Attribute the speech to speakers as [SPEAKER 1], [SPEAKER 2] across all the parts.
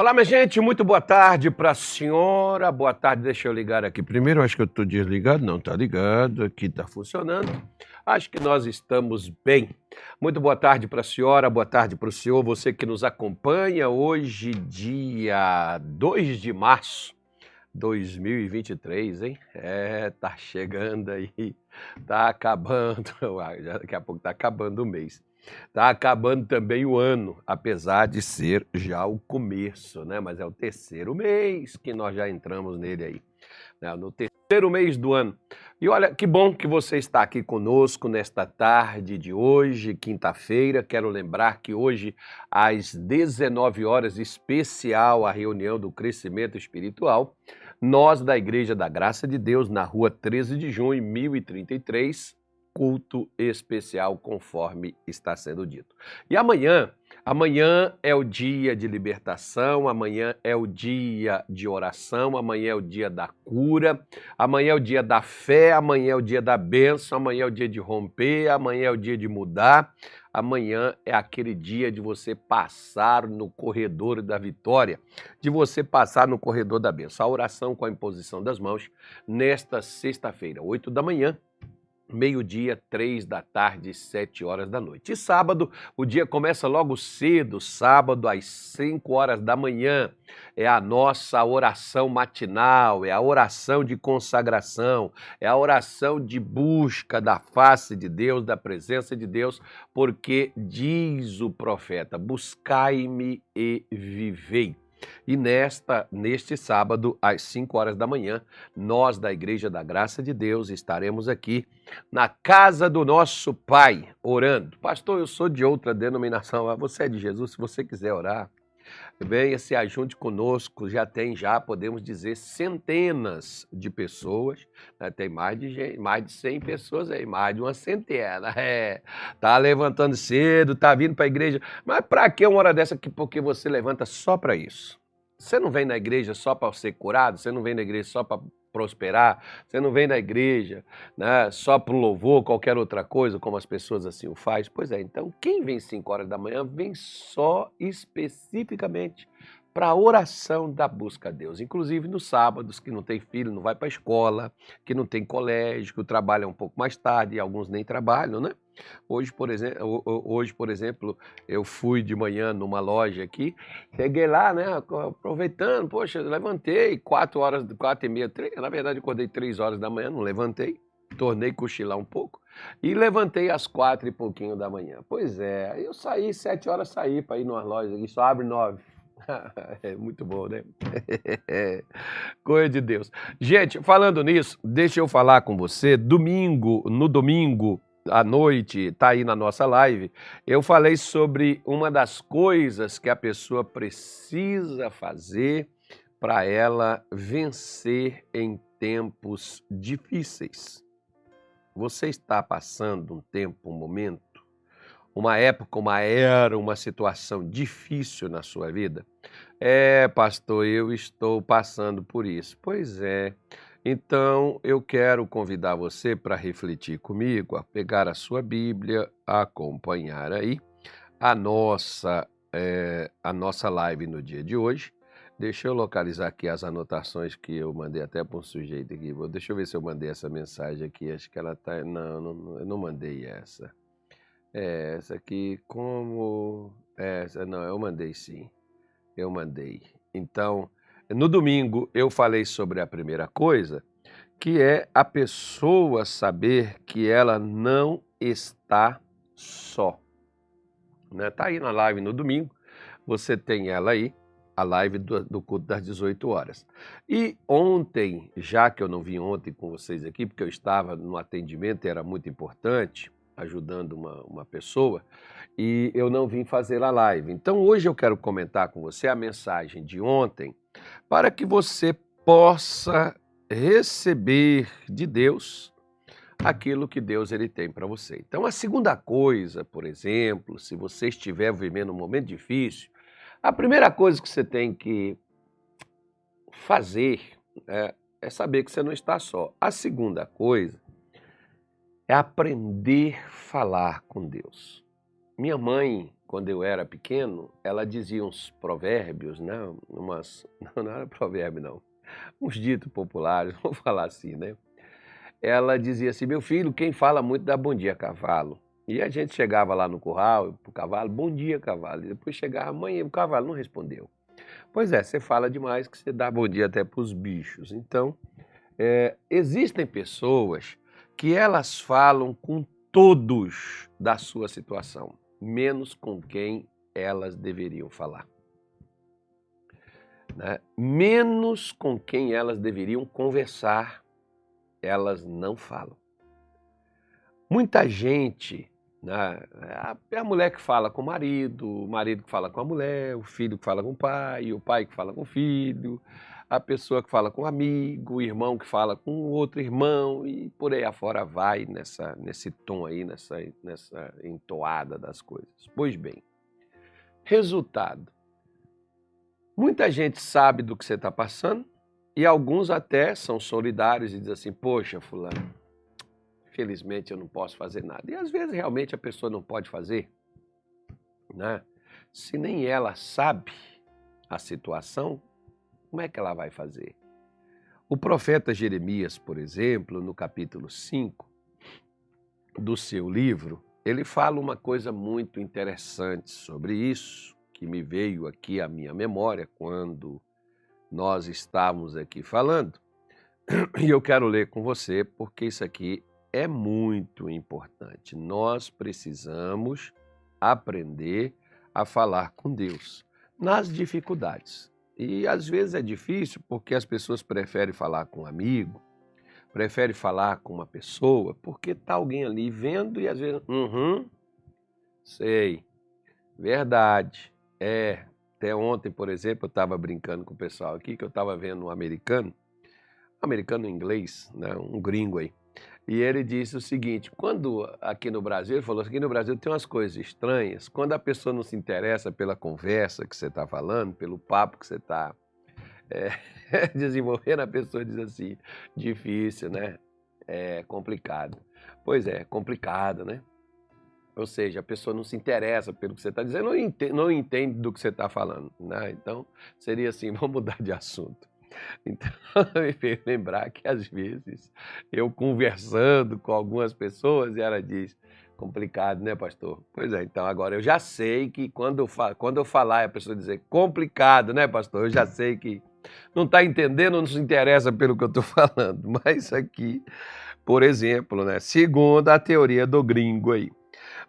[SPEAKER 1] Olá, minha gente, muito boa tarde para a senhora. Boa tarde, deixa eu ligar aqui primeiro. Acho que eu estou desligado, não está ligado, aqui está funcionando. Acho que nós estamos bem. Muito boa tarde para a senhora, boa tarde para o senhor, você que nos acompanha hoje, dia 2 de março. 2023, hein? Tá chegando aí, tá acabando, daqui a pouco tá acabando o mês. Tá acabando também o ano, apesar de ser já o começo, né? Mas é o terceiro mês que nós já entramos nele aí, né? No terceiro mês do ano. E olha, que bom que você está aqui conosco nesta tarde de hoje, quinta-feira. Quero lembrar que hoje, às 19 horas, especial a reunião do crescimento espiritual, nós da Igreja da Graça de Deus, na rua 13 de junho, 1033, culto especial, conforme está sendo dito. E amanhã é o dia de libertação, amanhã é o dia de oração, amanhã é o dia da cura, amanhã é o dia da fé, amanhã é o dia da bênção, amanhã é o dia de romper, amanhã é o dia de mudar, amanhã é aquele dia de você passar no corredor da vitória, de você passar no corredor da bênção. A oração com a imposição das mãos nesta sexta-feira, 8 da manhã, meio-dia, 3 da tarde, 7 horas da noite. E sábado, o dia começa logo cedo, sábado às 5 horas da manhã. É a nossa oração matinal, é a oração de consagração, é a oração de busca da face de Deus, da presença de Deus, porque diz o profeta: buscai-me e vivei. E neste sábado, às 5 horas da manhã, nós da Igreja da Graça de Deus estaremos aqui na casa do nosso Pai, orando. Pastor, eu sou de outra denominação. Você é de Jesus, se você quiser orar, venha, se ajunte conosco. Podemos dizer, centenas de pessoas, né? Tem mais de 100 pessoas aí, mais de uma centena. Tá levantando cedo, tá vindo para a igreja. Mas para que uma hora dessa? Porque você levanta só para isso. Você não vem na igreja só para ser curado, você não vem na igreja só para prosperar, você não vem na igreja, né, só para o louvor, qualquer outra coisa, como as pessoas assim o fazem. Pois é, então quem vem 5 horas da manhã vem só especificamente para a oração da busca a Deus. Inclusive nos sábados, que não tem filho, não vai para a escola, que não tem colégio, que trabalha um pouco mais tarde, e alguns nem trabalham, né? Hoje, por exemplo, eu fui de manhã numa loja aqui, cheguei lá, né, aproveitando, poxa, levantei 4h30, na verdade acordei 3 horas da manhã, não levantei, tornei cochilar um pouco, e levantei às 4 e pouquinho da manhã. Pois é, aí eu saí, 7 horas saí para ir numa loja aqui, só abre 9. É muito bom, né? Coisa de Deus. Gente, falando nisso, deixa eu falar com você, no domingo, à noite, tá aí na nossa live, eu falei sobre uma das coisas que a pessoa precisa fazer para ela vencer em tempos difíceis. Você está passando um tempo, um momento, uma época, uma era, uma situação difícil na sua vida? Pastor, eu estou passando por isso. Pois é. Então, eu quero convidar você para refletir comigo, a pegar a sua Bíblia, a acompanhar aí a nossa live no dia de hoje. Deixa eu localizar aqui as anotações que eu mandei até para um sujeito aqui. Deixa eu ver se eu mandei essa mensagem aqui. Acho que ela tá. Não, eu não mandei essa. Essa aqui, como. Essa, não, eu mandei sim. Eu mandei. Então, no domingo eu falei sobre a primeira coisa, que é a pessoa saber que ela não está só, né? Tá aí na live no domingo, você tem ela aí, a live do culto das 18 horas. E ontem, já que eu não vim ontem com vocês aqui, porque eu estava no atendimento, era muito importante, ajudando uma pessoa, e eu não vim fazer a live. Então hoje eu quero comentar com você a mensagem de ontem, para que você possa receber de Deus aquilo que Deus ele tem para você. Então a segunda coisa, por exemplo, se você estiver vivendo um momento difícil, a primeira coisa que você tem que fazer é saber que você não está só. A segunda coisa é aprender a falar com Deus. Minha mãe, quando eu era pequeno, ela dizia uns provérbios, né? Não era provérbio, não. Uns ditos populares, vamos falar assim, né? Ela dizia assim: meu filho, quem fala muito dá bom dia, cavalo. E a gente chegava lá no curral, pro cavalo, bom dia, cavalo. E depois chegava, mãe, o cavalo não respondeu. Pois é, você fala demais que você dá bom dia até para os bichos. Então, existem pessoas que elas falam com todos da sua situação, menos com quem elas deveriam falar, né? Menos com quem elas deveriam conversar, elas não falam. Muita gente, né, é a mulher que fala com o marido que fala com a mulher, o filho que fala com o pai que fala com o filho, a pessoa que fala com o amigo, o irmão que fala com o outro irmão, e por aí afora vai nesse tom aí, nessa entoada das coisas. Pois bem, resultado, muita gente sabe do que você está passando e alguns até são solidários e dizem assim: poxa, fulano, felizmente eu não posso fazer nada. E às vezes realmente a pessoa não pode fazer, né? Se nem ela sabe a situação, como é que ela vai fazer? O profeta Jeremias, por exemplo, no capítulo 5 do seu livro, ele fala uma coisa muito interessante sobre isso, que me veio aqui à minha memória quando nós estávamos aqui falando. E eu quero ler com você, porque isso aqui é muito importante. Nós precisamos aprender a falar com Deus nas dificuldades. E às vezes é difícil porque as pessoas preferem falar com um amigo, preferem falar com uma pessoa, porque está alguém ali vendo e às vezes, sei, verdade. Até ontem, por exemplo, eu estava brincando com o pessoal aqui, que eu estava vendo um americano inglês, né, um gringo aí. E ele disse o seguinte: quando aqui no Brasil, ele falou: aqui no Brasil tem umas coisas estranhas, quando a pessoa não se interessa pela conversa que você está falando, pelo papo que você está desenvolvendo, a pessoa diz assim: difícil, né? É complicado. Pois é, complicado, né? Ou seja, a pessoa não se interessa pelo que você está dizendo, não entende do que você está falando, né? Então, seria assim: vamos mudar de assunto. Então, me fez lembrar que às vezes eu conversando com algumas pessoas e ela diz: complicado, né, pastor? Pois é, então agora eu já sei que quando eu falar e a pessoa dizer complicado, né, pastor? Eu já sei que não está entendendo, não se interessa pelo que eu estou falando. Mas aqui, por exemplo, né, segundo a teoria do gringo aí.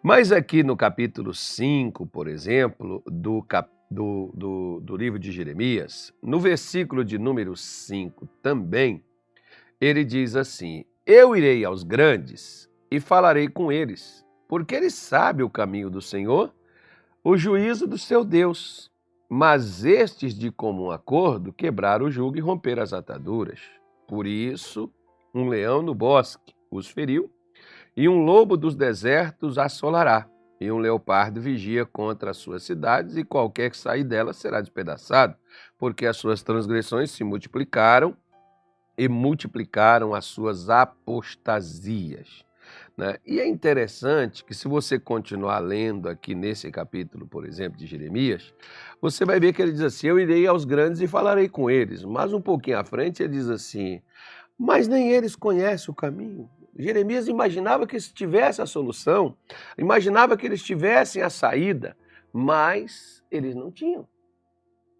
[SPEAKER 1] Mas aqui no capítulo 5, por exemplo, do livro de Jeremias, no versículo de número 5 também, ele diz assim: eu irei aos grandes e falarei com eles, porque eles sabem o caminho do Senhor, o juízo do seu Deus. Mas estes, de comum acordo, quebraram o jugo e romperam as ataduras. Por isso, um leão no bosque os feriu, e um lobo dos desertos assolará, e um leopardo vigia contra as suas cidades, e qualquer que sair delas será despedaçado, porque as suas transgressões se multiplicaram e multiplicaram as suas apostasias, né? E é interessante que, se você continuar lendo aqui nesse capítulo, por exemplo, de Jeremias, você vai ver que ele diz assim: eu irei aos grandes e falarei com eles. Mas um pouquinho à frente ele diz assim: mas nem eles conhecem o caminho. Jeremias imaginava que eles tivessem a solução, imaginava que eles tivessem a saída, mas eles não tinham,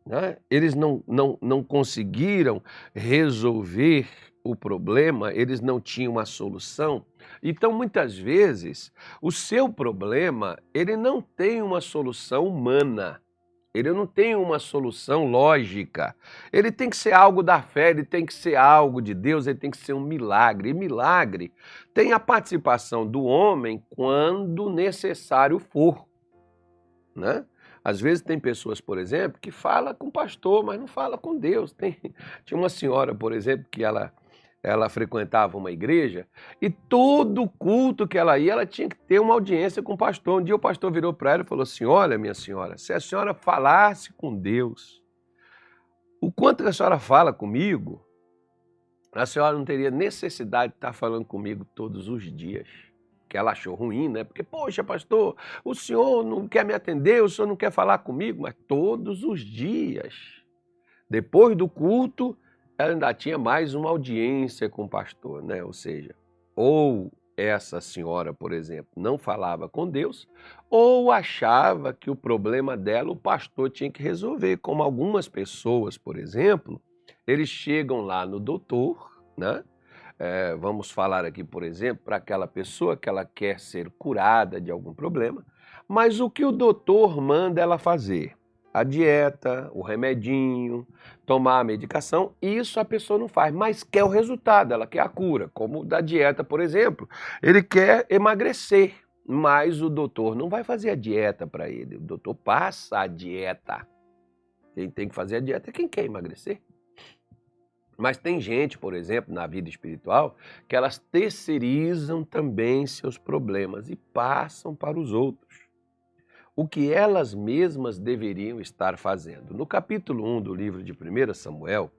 [SPEAKER 1] né? Eles não conseguiram resolver o problema, eles não tinham a solução. Então, muitas vezes, o seu problema, ele não tem uma solução humana. Ele não tem uma solução lógica. Ele tem que ser algo da fé, ele tem que ser algo de Deus, ele tem que ser um milagre. E milagre tem a participação do homem quando necessário for, né? Às vezes tem pessoas, por exemplo, que falam com o pastor, mas não fala com Deus. Tinha uma senhora, por exemplo, que ela frequentava uma igreja e todo culto que ela ia, ela tinha que ter uma audiência com o pastor. Um dia o pastor virou para ela e falou assim: olha, minha senhora, se a senhora falasse com Deus, o quanto que a senhora fala comigo, a senhora não teria necessidade de estar falando comigo todos os dias. que ela achou ruim, né? Porque, poxa, pastor, o senhor não quer me atender, o senhor não quer falar comigo, mas todos os dias, depois do culto, ela ainda tinha mais uma audiência com o pastor, né? Ou seja, ou essa senhora, por exemplo, não falava com Deus, ou achava que o problema dela o pastor tinha que resolver, como algumas pessoas, por exemplo, eles chegam lá no doutor, né? Vamos falar aqui, por exemplo, para aquela pessoa que ela quer ser curada de algum problema, mas o que o doutor manda ela fazer? A dieta, o remedinho, tomar a medicação, isso a pessoa não faz, mas quer o resultado, ela quer a cura, como da dieta, por exemplo. Ele quer emagrecer, mas o doutor não vai fazer a dieta para ele, o doutor passa a dieta. Quem tem que fazer a dieta é quem quer emagrecer. Mas tem gente, por exemplo, na vida espiritual, que elas terceirizam também seus problemas e passam para os outros. O que elas mesmas deveriam estar fazendo. No capítulo 1 do livro de 1 Samuel,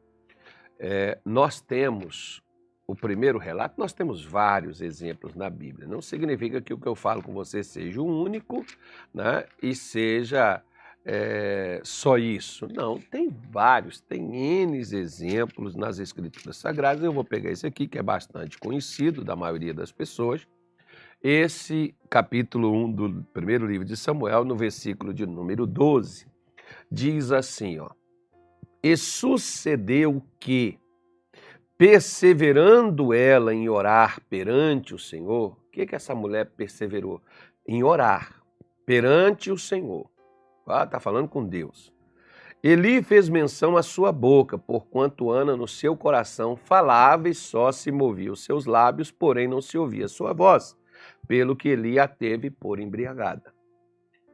[SPEAKER 1] nós temos o primeiro relato, nós temos vários exemplos na Bíblia. Não significa que o que eu falo com você seja o único, né, e seja só isso. Não, tem vários, tem N exemplos nas Escrituras Sagradas. Eu vou pegar esse aqui, que é bastante conhecido da maioria das pessoas. Esse capítulo 1 do primeiro livro de Samuel, no versículo de número 12, diz assim, ó: E sucedeu que, perseverando ela em orar perante o Senhor, o que essa mulher perseverou? Em orar perante o Senhor. Está falando com Deus. Eli fez menção à sua boca, porquanto Ana no seu coração falava e só se movia os seus lábios, porém não se ouvia a sua voz, pelo que Eli a teve por embriagada.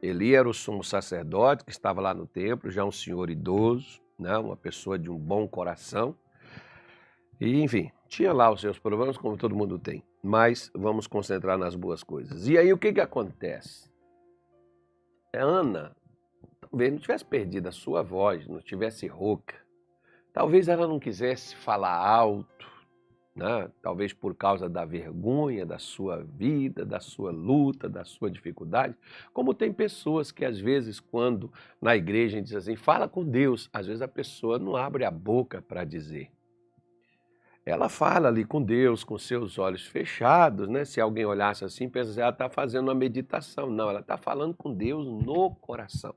[SPEAKER 1] Eli era o sumo sacerdote que estava lá no templo, já um senhor idoso, né, uma pessoa de um bom coração. E, enfim, tinha lá os seus problemas, como todo mundo tem. Mas vamos concentrar nas boas coisas. E aí o que acontece? Ana talvez não tivesse perdido a sua voz, não tivesse rouca. Talvez ela não quisesse falar alto, né? Talvez por causa da vergonha da sua vida, da sua luta, da sua dificuldade. Como tem pessoas que às vezes quando na igreja a gente diz assim, fala com Deus, às vezes a pessoa não abre a boca para dizer. Ela fala ali com Deus, com seus olhos fechados, né? Se alguém olhasse assim, pensa assim, ela está fazendo uma meditação. Não, ela está falando com Deus no coração.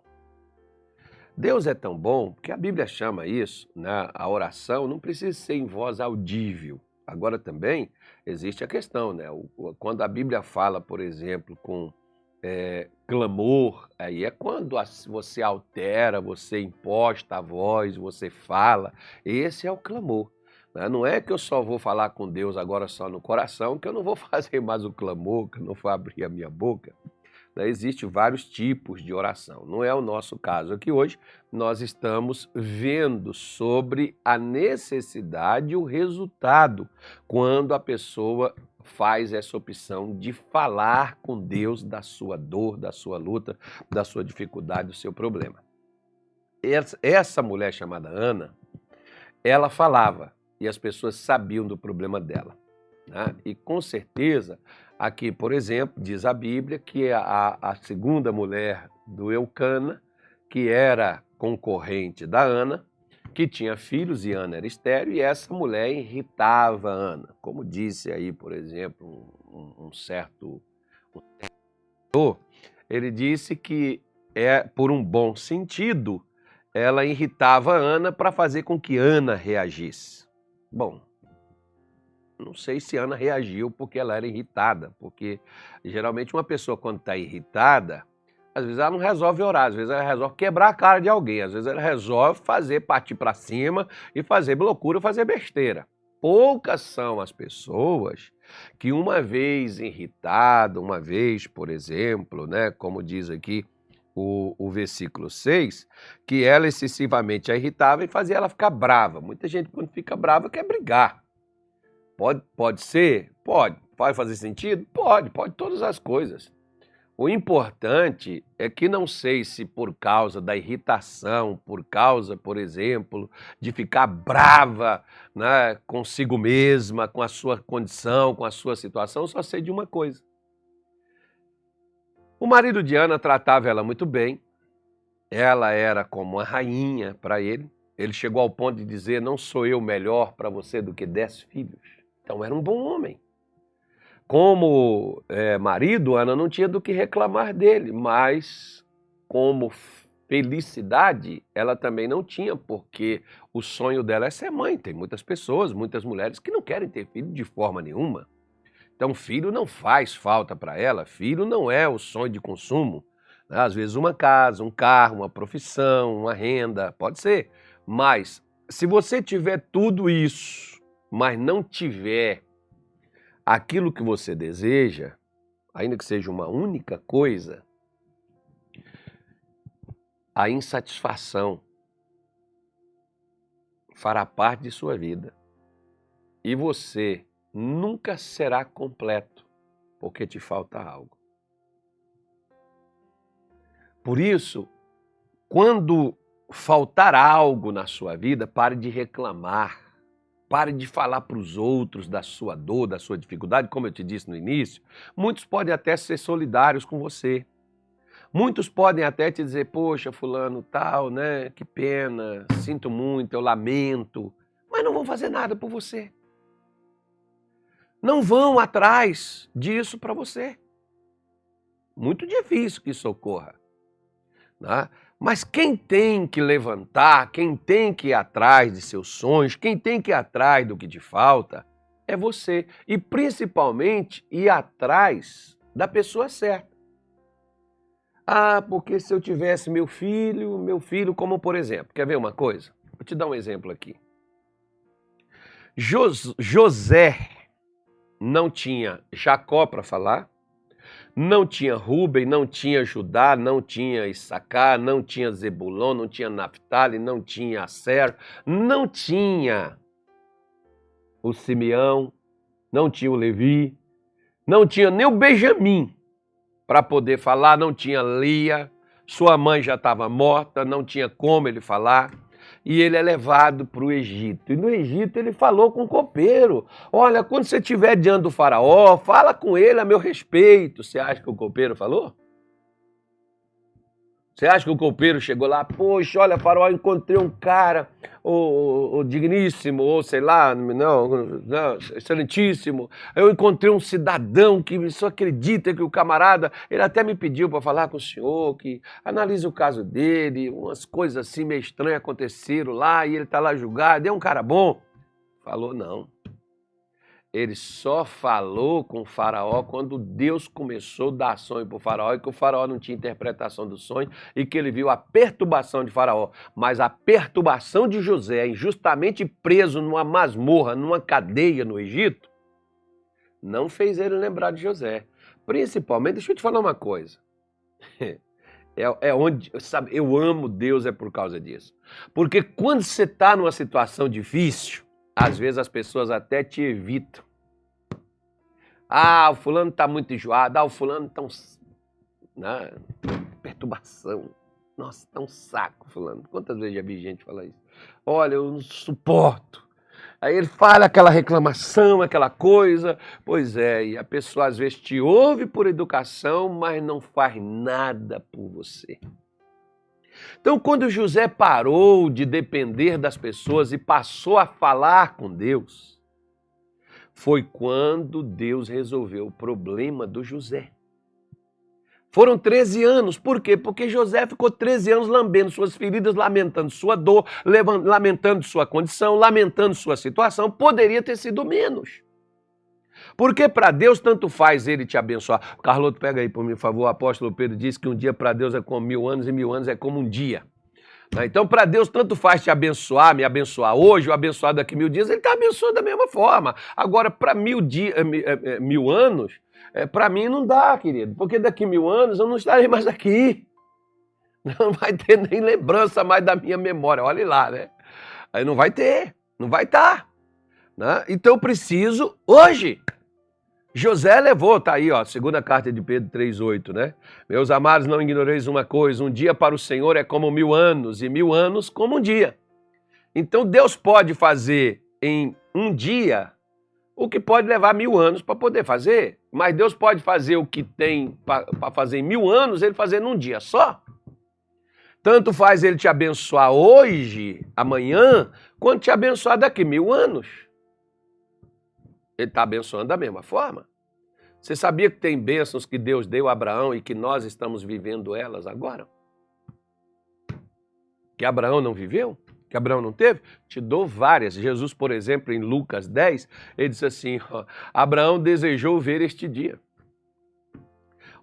[SPEAKER 1] Deus é tão bom que a Bíblia chama isso, né? A oração não precisa ser em voz audível. Agora também existe a questão, né? Quando a Bíblia fala, por exemplo, com clamor, aí é quando você altera, você imposta a voz, você fala. Esse é o clamor. Né? Não é que eu só vou falar com Deus agora só no coração, que eu não vou fazer mais o clamor, que eu não vou abrir a minha boca. Existem vários tipos de oração. Não é o nosso caso aqui hoje. Nós estamos vendo sobre a necessidade e o resultado quando a pessoa faz essa opção de falar com Deus da sua dor, da sua luta, da sua dificuldade, do seu problema. Essa mulher chamada Ana, ela falava e as pessoas sabiam do problema dela. Né? E com certeza, aqui, por exemplo, diz a Bíblia que a segunda mulher do Eucana, que era concorrente da Ana, que tinha filhos e Ana era estéril, e essa mulher irritava Ana. Como disse aí, por exemplo, um certo autor, ele disse que por um bom sentido, ela irritava Ana para fazer com que Ana reagisse. Bom, não sei se Ana reagiu porque ela era irritada, porque geralmente uma pessoa quando está irritada, às vezes ela não resolve orar, às vezes ela resolve quebrar a cara de alguém, às vezes ela resolve partir para cima e fazer loucura, fazer besteira. Poucas são as pessoas que uma vez irritada, uma vez, por exemplo, né, como diz aqui o versículo 6, que ela excessivamente a irritava e fazia ela ficar brava. Muita gente quando fica brava quer brigar. Pode ser? Pode. Pode fazer sentido? Pode todas as coisas. O importante é que não sei se por causa da irritação, por causa, por exemplo, de ficar brava, né, consigo mesma, com a sua condição, com a sua situação, só sei de uma coisa. O marido de Ana tratava ela muito bem, ela era como uma rainha para ele. Ele chegou ao ponto de dizer: não sou eu melhor para você do que 10 filhos. Então era um bom homem. Como marido, Ana não tinha do que reclamar dele, mas como felicidade, ela também não tinha, porque o sonho dela é ser mãe. Tem muitas pessoas, muitas mulheres que não querem ter filho de forma nenhuma. Então, filho não faz falta para ela, filho não é o sonho de consumo. Às vezes uma casa, um carro, uma profissão, uma renda, pode ser. Mas se você tiver tudo isso, mas não tiver aquilo que você deseja, ainda que seja uma única coisa, a insatisfação fará parte de sua vida. E você nunca será completo, porque te falta algo. Por isso, quando faltar algo na sua vida, pare de reclamar, pare de falar para os outros da sua dor, da sua dificuldade. Como eu te disse no início, muitos podem até ser solidários com você. Muitos podem até te dizer: poxa, fulano tal, né? Que pena, sinto muito, eu lamento. Mas não vão fazer nada por você. Não vão atrás disso para você. Muito difícil que isso ocorra, né? Mas quem tem que levantar, quem tem que ir atrás de seus sonhos, quem tem que ir atrás do que te falta, é você. E principalmente ir atrás da pessoa certa. Ah, porque se eu tivesse meu filho, como por exemplo, quer ver uma coisa? Vou te dar um exemplo aqui. José não tinha Jacó para falar, não tinha Rúben, não tinha Judá, não tinha Issacar, não tinha Zebulon, não tinha Naphtali, não tinha Aser, não tinha o Simeão, não tinha o Levi, não tinha nem o Benjamim para poder falar, não tinha Lia, sua mãe já estava morta, não tinha como ele falar. E ele é levado para o Egito. E no Egito ele falou com o copeiro: olha, quando você estiver diante do faraó, fala com ele a meu respeito. Você acha que o copeiro falou? Você acha que o copeiro chegou lá: poxa, olha, faraó, encontrei um cara, o digníssimo, ou sei lá, não, excelentíssimo. Eu encontrei um cidadão que só acredita que o camarada, ele até me pediu para falar com o senhor, que analise o caso dele, umas coisas assim meio estranhas aconteceram lá, e ele está lá julgado, é um cara bom. Falou não. Ele só falou com o faraó quando Deus começou a dar sonho para o faraó e que o faraó não tinha interpretação do sonho e que ele viu a perturbação de faraó. Mas a perturbação de José, injustamente preso numa masmorra, numa cadeia no Egito, não fez ele lembrar de José. Principalmente, deixa eu te falar uma coisa. Sabe, eu amo Deus por causa disso. Porque quando você está numa situação difícil, às vezes as pessoas até te evitam. Ah, o fulano está muito enjoado. Ah, o fulano está perturbação. Nossa, está um saco, fulano. Quantas vezes já vi gente falar isso? Olha, eu não suporto. Aí ele fala aquela reclamação, aquela coisa. Pois é, e a pessoa às vezes te ouve por educação, mas não faz nada por você. Então, quando José parou de depender das pessoas e passou a falar com Deus, foi quando Deus resolveu o problema do José. Foram 13 anos. Por quê? Porque José ficou 13 anos lambendo suas feridas, lamentando sua dor, lamentando sua condição, lamentando sua situação. Poderia ter sido menos. Porque para Deus tanto faz ele te abençoar. Carloto, pega aí por mim, por favor. O apóstolo Pedro disse que um dia para Deus é como 1000 anos e 1000 anos é como um dia. Então, para Deus tanto faz te abençoar, me abençoar hoje, ou abençoar daqui 1000 dias, ele está abençoando da mesma forma. Agora, para 1000 anos, para mim não dá, querido. Porque daqui 1000 anos eu não estarei mais aqui. Não vai ter nem lembrança mais da minha memória. Olha lá, né? Aí não vai ter, não vai estar. Né? Então eu preciso hoje. José levou, tá aí, ó, segunda carta de Pedro 3,8, né? Meus amados, não ignoreis uma coisa, um dia para o Senhor é como 1000 anos, e 1000 anos como um dia. Então Deus pode fazer em um dia o que pode levar 1000 anos para poder fazer. Mas Deus pode fazer o que tem para fazer em 1000 anos, ele fazer num dia só. Tanto faz ele te abençoar hoje, amanhã, quanto te abençoar daqui 1000 anos. Ele está abençoando da mesma forma. Você sabia que tem bênçãos que Deus deu a Abraão e que nós estamos vivendo elas agora? Que Abraão não viveu? Que Abraão não teve? Te dou várias. Jesus, por exemplo, em Lucas 10, ele disse assim, ó, Abraão desejou ver este dia.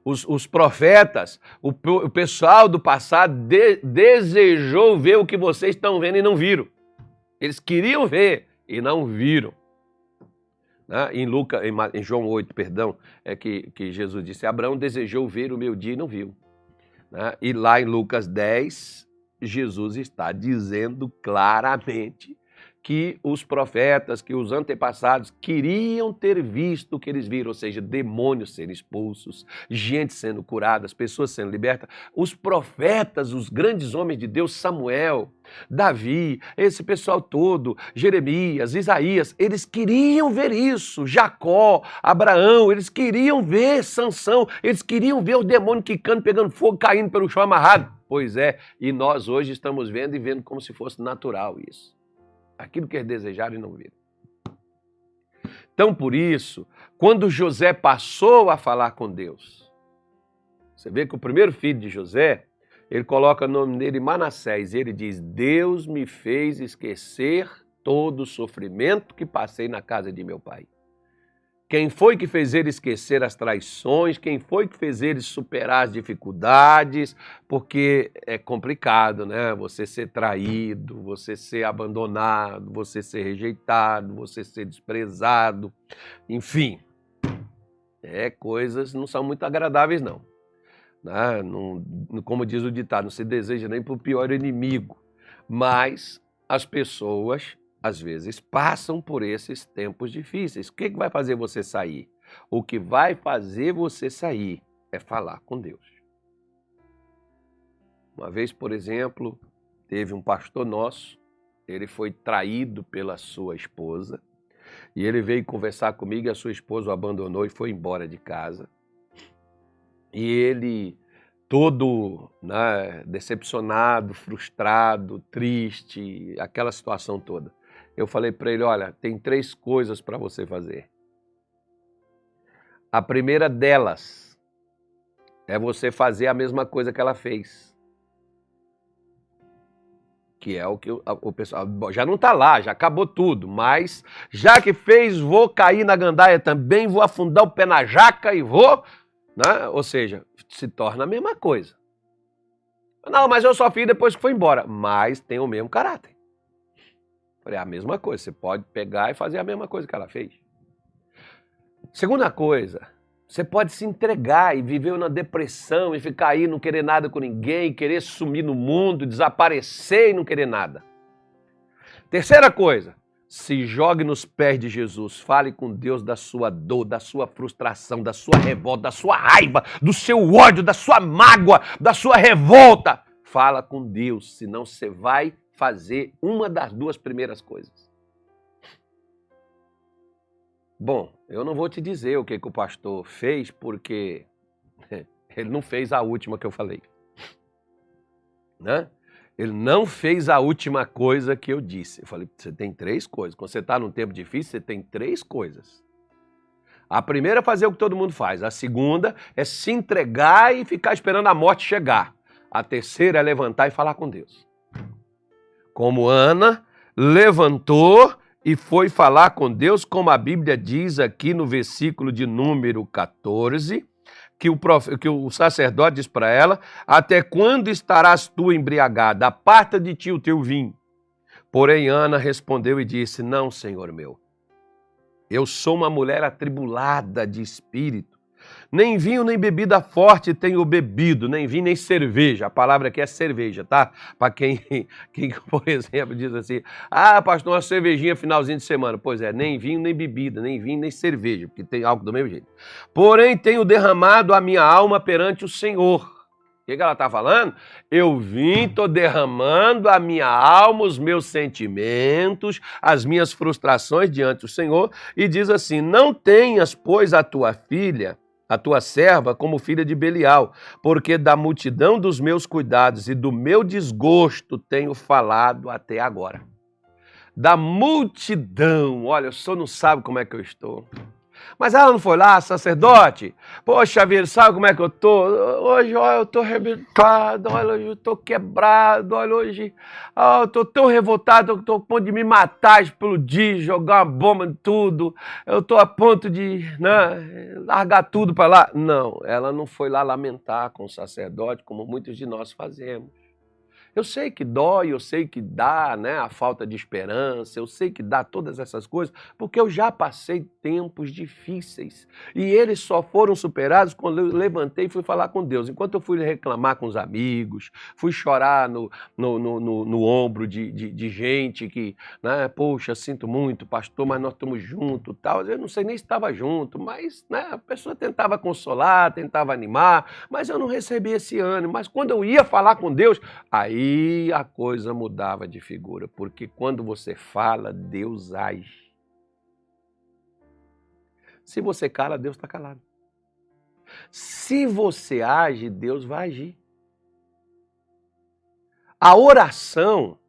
[SPEAKER 1] Os profetas, o pessoal do passado desejou ver o que vocês estão vendo e não viram. Eles queriam ver e não viram. Né? Em João 8, perdão, é que Jesus disse, Abraão desejou ver o meu dia e não viu. Né? E lá em Lucas 10, Jesus está dizendo claramente que os profetas, que os antepassados queriam ter visto o que eles viram, ou seja, demônios sendo expulsos, gente sendo curada, pessoas sendo libertas. Os profetas, os grandes homens de Deus, Samuel, Davi, esse pessoal todo, Jeremias, Isaías, eles queriam ver isso. Jacó, Abraão, eles queriam ver Sansão, eles queriam ver o demônio quicando, pegando fogo, caindo pelo chão amarrado. Pois é, e nós hoje estamos vendo e vendo como se fosse natural isso. Aquilo que eles desejaram e não viram. Então, por isso, quando José passou a falar com Deus, você vê que o primeiro filho de José, ele coloca o nome dele Manassés, e ele diz, Deus me fez esquecer todo o sofrimento que passei na casa de meu pai. Quem foi que fez ele esquecer as traições? Quem foi que fez ele superar as dificuldades? Porque é complicado, né? Você ser traído, você ser abandonado, você ser rejeitado, você ser desprezado. Enfim, coisas não são muito agradáveis, não. Né? Não, como diz o ditado, não se deseja nem para o pior inimigo. Mas as pessoas às vezes passam por esses tempos difíceis. O que vai fazer você sair? O que vai fazer você sair é falar com Deus. Uma vez, por exemplo, teve um pastor nosso, ele foi traído pela sua esposa, e ele veio conversar comigo e a sua esposa o abandonou e foi embora de casa. E ele, todo, né, decepcionado, frustrado, triste, aquela situação toda. Eu falei para ele, olha, tem 3 coisas para você fazer. A primeira delas é você fazer a mesma coisa que ela fez. Que é o que o pessoal já não está lá, já acabou tudo, mas já que fez, vou cair na gandaia também, vou afundar o pé na jaca e vou, né? Ou seja, se torna a mesma coisa. Não, mas eu só fiz depois que foi embora, mas tem o mesmo caráter. Falei, a mesma coisa, você pode pegar e fazer a mesma coisa que ela fez. Segunda coisa, você pode se entregar e viver na depressão e ficar aí, não querer nada com ninguém, querer sumir no mundo, desaparecer e não querer nada. Terceira coisa, se jogue nos pés de Jesus, fale com Deus da sua dor, da sua frustração, da sua revolta, da sua raiva, do seu ódio, da sua mágoa, da sua revolta. Fala com Deus, senão você vai fazer uma das 2 primeiras coisas. Bom, eu não vou te dizer o que o pastor fez, porque ele não fez a última que eu falei. Né? Ele não fez a última coisa que eu disse. Eu falei, você tem 3 coisas. Quando você está num tempo difícil, você tem 3 coisas. A primeira é fazer o que todo mundo faz. A segunda é se entregar e ficar esperando a morte chegar. A terceira é levantar e falar com Deus. Como Ana levantou e foi falar com Deus, como a Bíblia diz aqui no versículo de número 14, que o sacerdote diz para ela, até quando estarás tu embriagada? Aparta de ti o teu vinho. Porém, Ana respondeu e disse, não, Senhor meu, eu sou uma mulher atribulada de espírito. Nem vinho, nem bebida forte tenho bebido, nem vinho, nem cerveja. A palavra aqui é cerveja, tá? Para quem, por exemplo, diz assim, pastor, uma cervejinha finalzinho de semana. Pois é, nem vinho, nem bebida, nem vinho, nem cerveja, porque tem algo do mesmo jeito. Porém, tenho derramado a minha alma perante o Senhor. que ela está falando? Eu vim, estou derramando a minha alma, os meus sentimentos, as minhas frustrações diante do Senhor, e diz assim, não tenhas, pois, a tua filha, a tua serva, como filha de Belial, porque da multidão dos meus cuidados e do meu desgosto tenho falado até agora. Da multidão, olha, o senhor não sabe como é que eu estou. Mas ela não foi lá, sacerdote? Poxa vida, sabe como é que eu tô? Hoje, olha, eu tô arrebentado, olha, hoje eu tô quebrado, olha, hoje eu tô tão revoltado, eu tô a ponto de me matar, explodir, jogar uma bomba em tudo, eu tô a ponto de, né, largar tudo para lá. Não, ela não foi lá lamentar com o sacerdote, como muitos de nós fazemos. Eu sei que dói, eu sei que dá, né, a falta de esperança, eu sei que dá todas essas coisas, porque eu já passei tempos difíceis e eles só foram superados quando eu levantei e fui falar com Deus. Enquanto eu fui reclamar com os amigos, fui chorar no ombro de gente que, né, poxa, sinto muito, pastor, mas nós estamos juntos, tal. Eu não sei nem se estava junto, mas, né, a pessoa tentava consolar, tentava animar, mas eu não recebi esse ânimo. Mas quando eu ia falar com Deus, aí a coisa mudava de figura, porque quando você fala, Deus age. Se você cala, Deus está calado. Se você age, Deus vai agir. A oração,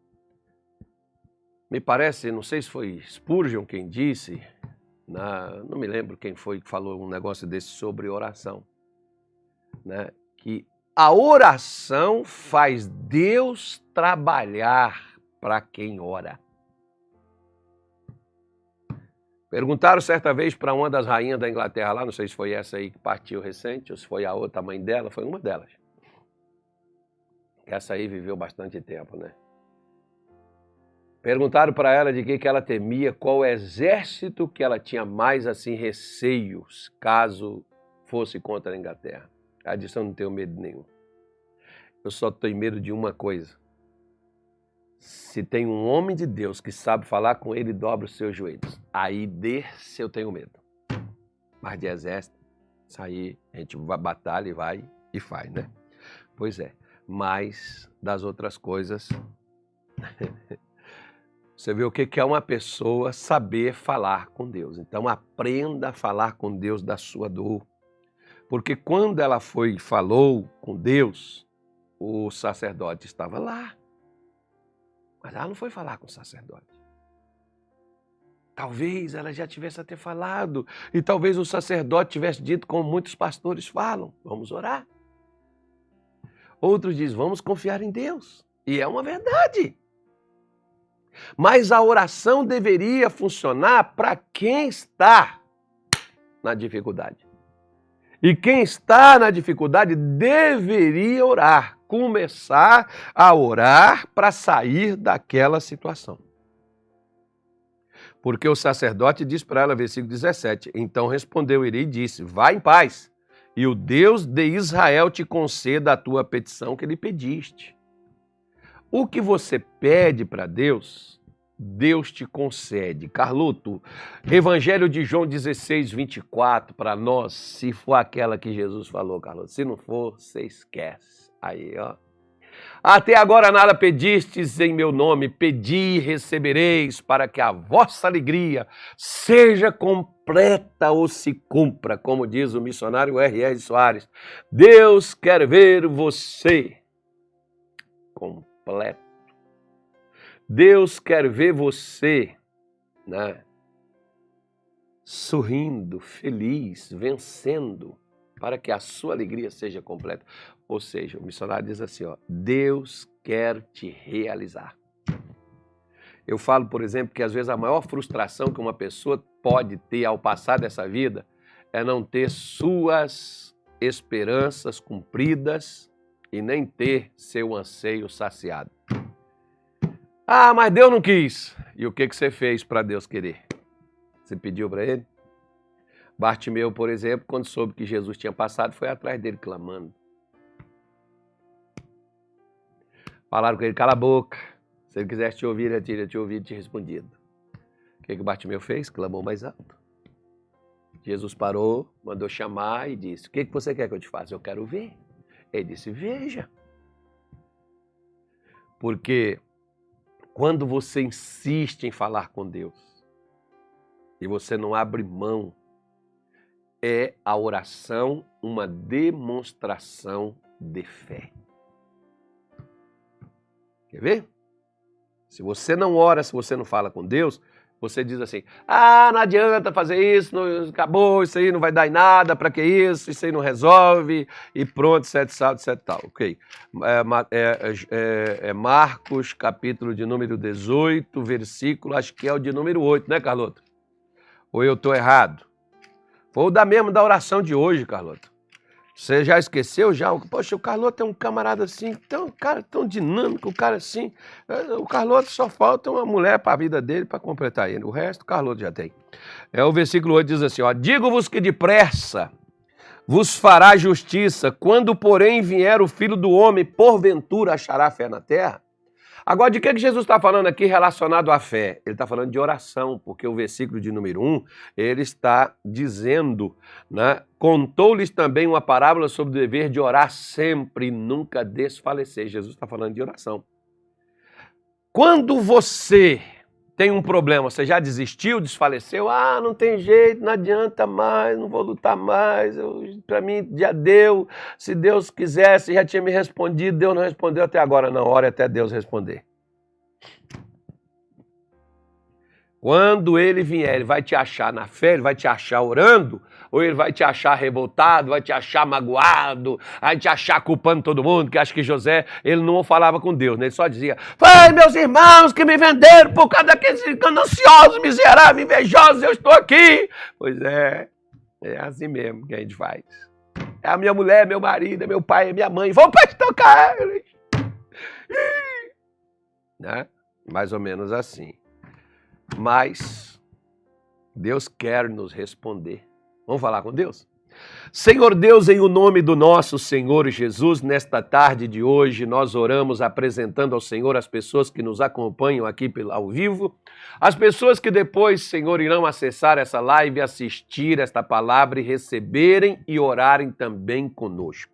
[SPEAKER 1] me parece, não sei se foi Spurgeon quem disse, não me lembro quem foi que falou um negócio desse sobre oração, né? Que a oração faz Deus trabalhar para quem ora. Perguntaram certa vez para uma das rainhas da Inglaterra lá, não sei se foi essa aí que partiu recente, ou se foi a outra mãe dela, foi uma delas. Essa aí viveu bastante tempo, né? Perguntaram para ela de que ela temia, qual exército que ela tinha mais assim receios, caso fosse contra a Inglaterra. Ela disse, eu não tenho medo nenhum. Eu só tenho medo de uma coisa. Se tem um homem de Deus que sabe falar com ele, dobra os seus joelhos. Aí desse eu tenho medo. Mas de exército, isso aí a gente vai batalha e vai e faz, né? Pois é. Mas das outras coisas, você vê o que é uma pessoa saber falar com Deus. Então aprenda a falar com Deus da sua dor. Porque quando ela foi e falou com Deus, o sacerdote estava lá. Mas ela não foi falar com o sacerdote. Talvez ela já tivesse até falado. E talvez o sacerdote tivesse dito como muitos pastores falam. Vamos orar. Outros dizem, vamos confiar em Deus. E é uma verdade. Mas a oração deveria funcionar para quem está na dificuldade. E quem está na dificuldade deveria orar. Começar a orar para sair daquela situação. Porque o sacerdote diz para ela, versículo 17, então respondeu ele e disse, vá em paz, e o Deus de Israel te conceda a tua petição que lhe pediste. O que você pede para Deus, Deus te concede. Carloto, Evangelho de João 16, 24, para nós, se for aquela que Jesus falou, Carloto, se não for, você esquece. Aí, ó. Até agora nada pedistes em meu nome, pedi e recebereis, para que a vossa alegria seja completa ou se cumpra, como diz o missionário R.R. Soares. Deus quer ver você completo. Deus quer ver você, né, sorrindo, feliz, vencendo, para que a sua alegria seja completa. Ou seja, o missionário diz assim, ó, Deus quer te realizar. Eu falo, por exemplo, que às vezes a maior frustração que uma pessoa pode ter ao passar dessa vida é não ter suas esperanças cumpridas e nem ter seu anseio saciado. Ah, mas Deus não quis. E o que você fez para Deus querer? Você pediu para ele? Bartimeu, por exemplo, quando soube que Jesus tinha passado, foi atrás dele clamando. Falaram com ele, cala a boca. Se ele quisesse te ouvir, ele teria te ouvido e te respondido. O que Bartimeu fez? Clamou mais alto. Jesus parou, mandou chamar e disse, o que você quer que eu te faça? Eu quero ver. Ele disse, veja. Porque quando você insiste em falar com Deus e você não abre mão, é a oração uma demonstração de fé. Quer ver? Se você não ora, se você não fala com Deus, você diz assim, não adianta fazer isso, não, acabou, isso aí não vai dar em nada, para que isso aí não resolve, e pronto, etc, tal. Ok. Marcos, capítulo de número 18, versículo, acho que é o de número 8, né, Carlota? Ou eu estou errado? Foi o da oração de hoje, Carlota. Você já esqueceu já? Poxa, o Carlota é um camarada assim, tão dinâmico, um cara assim. O Carlota só falta uma mulher para a vida dele, para completar ele. O resto o Carlota já tem. O versículo 8 diz assim, ó, digo-vos que depressa vos fará justiça, quando porém vier o Filho do Homem, porventura achará fé na terra? Agora, de que Jesus está falando aqui relacionado à fé? Ele está falando de oração, porque o versículo de número 1, ele está dizendo, né? Contou-lhes também uma parábola sobre o dever de orar sempre e nunca desfalecer. Jesus está falando de oração. Quando você tem um problema, você já desistiu, desfaleceu, não tem jeito, não adianta mais, não vou lutar mais, para mim já deu, se Deus quisesse já tinha me respondido, Deus não respondeu até agora, não, ore até Deus responder. Quando ele vier, ele vai te achar na fé, ele vai te achar orando, ou ele vai te achar revoltado, vai te achar magoado, vai te achar culpando todo mundo, que acha que José, ele não falava com Deus, né? Ele só dizia, foi meus irmãos que me venderam por causa daqueles gananciosos, miseráveis, invejosos, eu estou aqui. Pois é assim mesmo que a gente faz. É a minha mulher, meu marido, é meu pai, é minha mãe, vão para estocar eles. Né? Mais ou menos assim. Mas Deus quer nos responder. Vamos falar com Deus? Senhor Deus, em o nome do nosso Senhor Jesus, nesta tarde de hoje, nós oramos apresentando ao Senhor as pessoas que nos acompanham aqui ao vivo, as pessoas que depois, Senhor, irão acessar essa live, assistir esta palavra e receberem e orarem também conosco.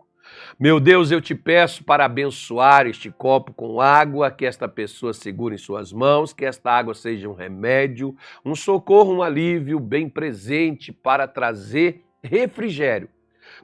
[SPEAKER 1] Meu Deus, eu te peço para abençoar este copo com água, que esta pessoa segure em suas mãos, que esta água seja um remédio, um socorro, um alívio bem presente para trazer refrigério,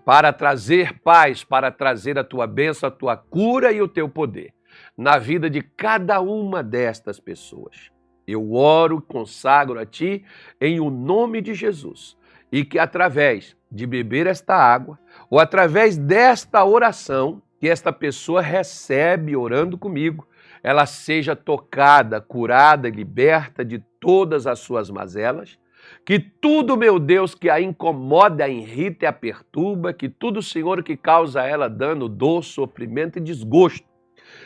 [SPEAKER 1] para trazer paz, para trazer a tua bênção, a tua cura e o teu poder na vida de cada uma destas pessoas. Eu oro, consagro a ti em o nome de Jesus e que através de beber esta água ou através desta oração que esta pessoa recebe orando comigo, ela seja tocada, curada, liberta de todas as suas mazelas, que tudo, meu Deus, que a incomoda, a irrita e a perturba, que tudo, Senhor, que causa a ela dano, dor, sofrimento e desgosto,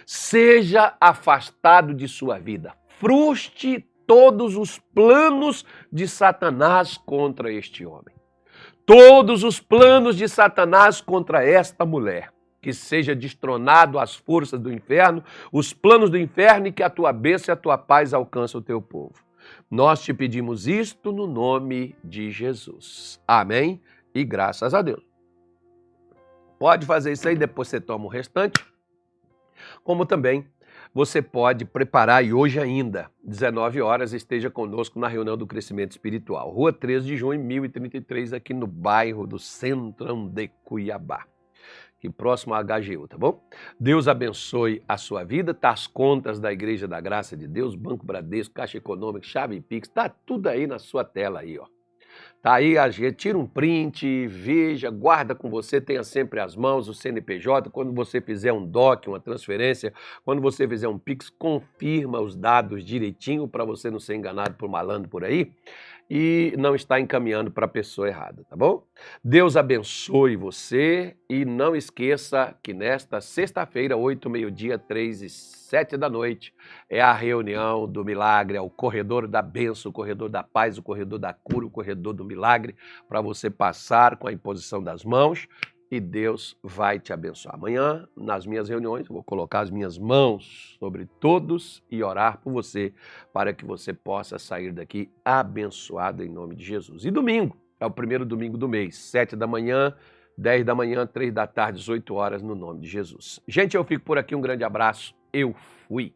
[SPEAKER 1] seja afastado de sua vida. Frustre todos os planos de Satanás contra este homem. Todos os planos de Satanás contra esta mulher. Que seja destronado as forças do inferno, os planos do inferno e que a tua bênção e a tua paz alcancem o teu povo. Nós te pedimos isto no nome de Jesus. Amém? E graças a Deus. Pode fazer isso aí, depois você toma o restante. Como também você pode preparar, e hoje ainda, 19 horas, esteja conosco na reunião do crescimento espiritual. Rua 13 de junho, 1033, aqui no bairro do Centrão de Cuiabá. Aqui próximo à HGU, tá bom? Deus abençoe a sua vida, tá as contas da Igreja da Graça de Deus, Banco Bradesco, Caixa Econômica, Chave Pix, tá tudo aí na sua tela aí, ó. Tá aí, a gente tira um print, veja, guarda com você, tenha sempre as mãos, o CNPJ, quando você fizer um DOC, uma transferência, quando você fizer um Pix, confirma os dados direitinho para você não ser enganado por malandro por aí e não estar encaminhando para a pessoa errada, tá bom? Deus abençoe você e não esqueça que nesta sexta-feira, 8, meio-dia, 3 e 7 da noite, é a reunião do milagre, é o corredor da bênção, o corredor da paz, o corredor da cura, o corredor do milagre, para você passar com a imposição das mãos e Deus vai te abençoar. Amanhã, nas minhas reuniões, eu vou colocar as minhas mãos sobre todos e orar por você, para que você possa sair daqui abençoado em nome de Jesus. E domingo, é o primeiro domingo do mês, 7 da manhã, 10 da manhã, 3 da tarde, 18 horas, no nome de Jesus. Gente, eu fico por aqui, um grande abraço. Eu fui.